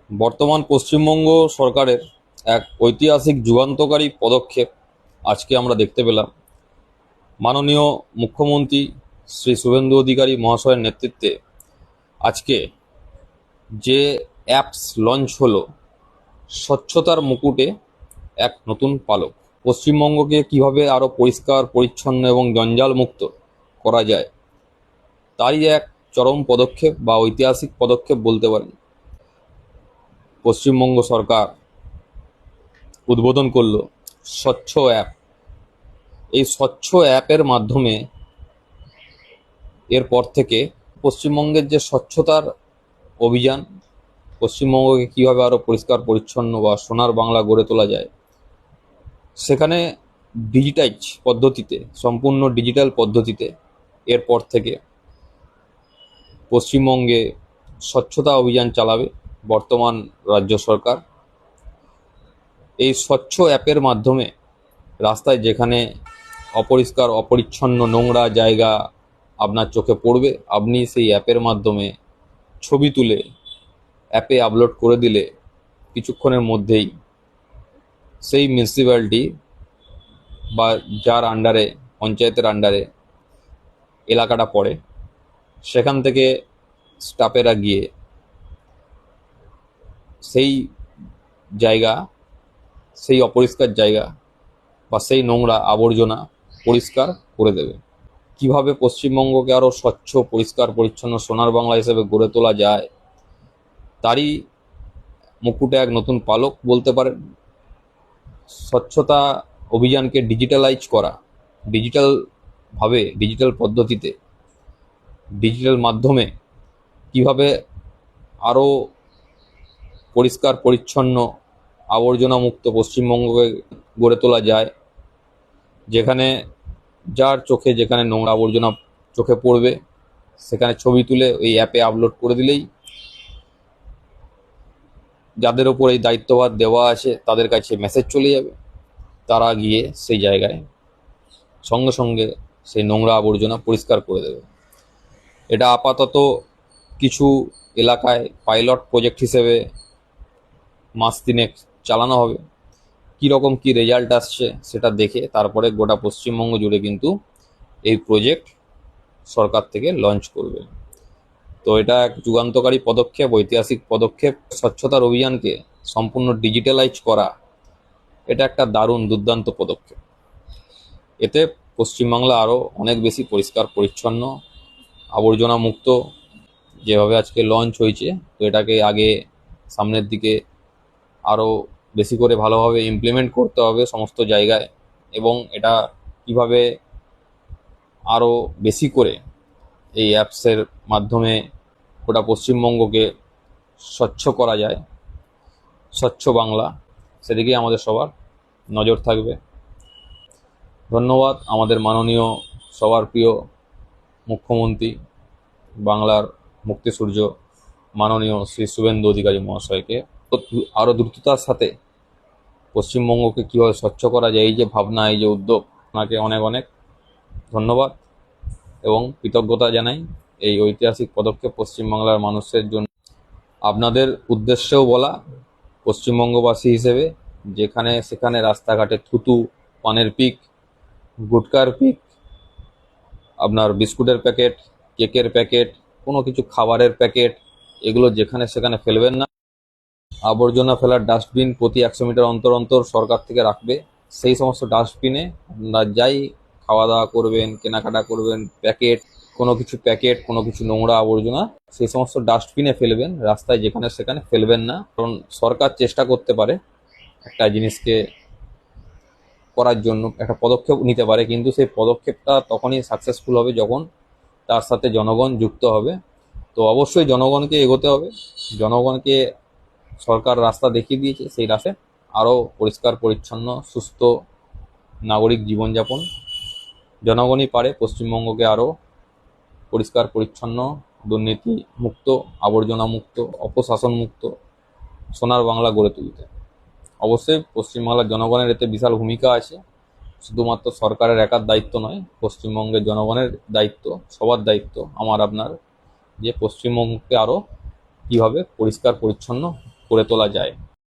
বর্তমান পশ্চিমবঙ্গ সরকারের এক ঐতিহাসিক যুগান্তকারী পদক্ষেপ আজকে আমরা দেখতে পেলাম। মাননীয় মুখ্যমন্ত্রী শ্রী শুভেন্দু অধিকারী মহাশয়ের নেতৃত্বে আজকে যে অ্যাপস লঞ্চ হলো, স্বচ্ছতার মুকুটে এক নতুন পালক। পশ্চিমবঙ্গকে কিভাবে আরও পরিষ্কার পরিচ্ছন্ন এবং জঞ্জাল মুক্ত করা যায়, তারই এক চরম পদক্ষেপ বা ঐতিহাসিক পদক্ষেপ বলতে পারেন। পশ্চিমবঙ্গ সরকার উদ্বোধন করলো স্বচ্ছ অ্যাপ। এই স্বচ্ছ অ্যাপের মাধ্যমে এরপর থেকে পশ্চিমবঙ্গের যে স্বচ্ছতার অভিযান, পশ্চিমবঙ্গকে কীভাবে আরও পরিষ্কার পরিচ্ছন্ন বা সোনার বাংলা গড়ে তোলা যায়, সেখানে ডিজিটাইজ পদ্ধতিতে, সম্পূর্ণ ডিজিটাল পদ্ধতিতে এরপর থেকে পশ্চিমবঙ্গে স্বচ্ছতা অভিযান চালাবে বর্তমান রাজ্য সরকার। এই স্বচ্ছ অ্যাপের মাধ্যমে রাস্তায় যেখানে অপরিষ্কার অপরিচ্ছন্ন নোংরা জায়গা আপনার চোখে পড়বে, আপনি সেই অ্যাপের মাধ্যমে ছবি তুলে অ্যাপে আপলোড করে দিলে কিছুক্ষণের মধ্যেই সেই মিউনিসিপ্যালিটি বা যার আন্ডারে, পঞ্চায়েতের আন্ডারে এলাকাটা পড়ে, সেখান থেকে স্টাফেরা গিয়ে সেই জায়গা, সেই অপরিষ্কার জায়গা বা সেই নোংরা আবর্জনা পরিষ্কার করে দেবে। কিভাবে পশ্চিমবঙ্গকে আরও স্বচ্ছ পরিষ্কার পরিচ্ছন্ন সোনার বাংলা হিসেবে গড়ে তোলা যায়, তারই মুকুটে এক নতুন পালক বলতে পারেন। স্বচ্ছতা অভিযানকে ডিজিটালাইজ করা, ডিজিটালভাবে, ডিজিটাল পদ্ধতিতে, ডিজিটাল মাধ্যমে কিভাবে আরও পরিষ্কার পরিচ্ছন্ন আবর্জনা মুক্ত পশ্চিমবঙ্গকে গড়ে তোলা যায়। যেখানে যার চোখে যেখানে নোংরা আবর্জনা চোখে পড়বে, সেখানে ছবি তুলে ওই অ্যাপে আপলোড করে দিলেই যাদের ওপর এই দায়িত্বভার দেওয়া আছে তাদের কাছে মেসেজ চলে যাবে, তারা গিয়ে সেই জায়গায় সঙ্গে সঙ্গে সেই নোংরা আবর্জনা পরিষ্কার করে দেবে। এটা আপাতত কিছু এলাকায় পাইলট প্রজেক্ট হিসেবে মাস তিনেক চালানো হবে। কীরকম কী রেজাল্ট আসছে সেটা দেখে তারপরে গোটা পশ্চিমবঙ্গ জুড়ে কিন্তু এই প্রজেক্ট সরকার থেকে লঞ্চ করবে। তো এটা এক যুগান্তকারী পদক্ষেপ, ঐতিহাসিক পদক্ষেপ। স্বচ্ছতার অভিযানকে সম্পূর্ণ ডিজিটালাইজ করা, এটা একটা দারুণ দুর্দান্ত পদক্ষেপ। এতে পশ্চিমবাংলা আরও অনেক বেশি পরিষ্কার পরিচ্ছন্ন, আবর্জনা মুক্ত যেভাবে আজকে লঞ্চ হয়েছে, তো এটাকে আগে সামনের দিকে আরও বেশি করে ভালোভাবে ইমপ্লিমেন্ট করতে হবে সমস্ত জায়গায়। এবং এটা কিভাবে আরও বেশি করে এই অ্যাপসের মাধ্যমে গোটা পশ্চিমবঙ্গকে স্বচ্ছ করা যায়, স্বচ্ছ বাংলা, সেদিকেই আমাদের সবার নজর থাকবে। ধন্যবাদ আমাদের মাননীয় সবার প্রিয় মুখ্যমন্ত্রী, বাংলার মুক্তিসূর্য মাননীয় শ্রী শুভেন্দু অধিকারী মহাশয়কে। আরও দ্রুততার সাথে পশ্চিমবঙ্গকে কীভাবে স্বচ্ছ করা যায়, এই যে ভাবনা, এই যে উদ্যোগ, ওনাকে অনেক অনেক ধন্যবাদ এবং কৃতজ্ঞতা জানাই এই ঐতিহাসিক পদক্ষেপ পশ্চিমবাংলার মানুষের জন্য। আপনাদের উদ্দেশ্যেও বলা, পশ্চিমবঙ্গবাসী হিসেবে যেখানে সেখানে রাস্তাঘাটে থুতু, পানের পিক, গুটকার পিক, আপনার বিস্কুটের প্যাকেট, কেকের প্যাকেট, কোনো কিছু খাবারের প্যাকেট, এগুলো যেখানে সেখানে ফেলবেন না। আবর্জনা ফেলার ডাস্টবিন প্রতি 100 মিটার অন্তর অন্তর সরকার থেকে রাখবে। সেই সমস্ত ডাস্টবিনে আপনারা যাই খাওয়া দাওয়া করবেন, কেনাকাটা করবেন, প্যাকেট, কোনো কিছু নোংরা আবর্জনা সেই সমস্ত ডাস্টবিনে ফেলবেন, রাস্তায় যেখানে সেখানে ফেলবেন না। কারণ সরকার চেষ্টা করতে পারে একটা জিনিসকে করার জন্য, একটা পদক্ষেপ নিতে পারে, কিন্তু সেই পদক্ষেপটা তখনই সাকসেসফুল হবে যখন তার সাথে জনগণ যুক্ত হবে। তো অবশ্যই জনগণকে এগোতে হবে। জনগণকে সরকার রাস্তা দেখিয়ে দিয়েছে, সেই রাস্তায় আরও পরিষ্কার পরিচ্ছন্ন সুস্থ নাগরিক জীবনযাপন জনগণই পারে পশ্চিমবঙ্গকে আরও পরিষ্কার পরিচ্ছন্ন, দুর্নীতি মুক্ত, আবর্জনা মুক্ত, অপশাসন মুক্ত সোনার বাংলা গড়ে তুলতে। অবশ্যই পশ্চিমবাংলার জনগণের এতে বিশাল ভূমিকা আছে। শুধুমাত্র সরকারের একার দায়িত্ব নয়, পশ্চিমবঙ্গের জনগণের দায়িত্ব, সবার দায়িত্ব, আমার আপনার, যে পশ্চিমবঙ্গকে আরও কীভাবে পরিষ্কার পরিচ্ছন্ন করে তোলা যায়।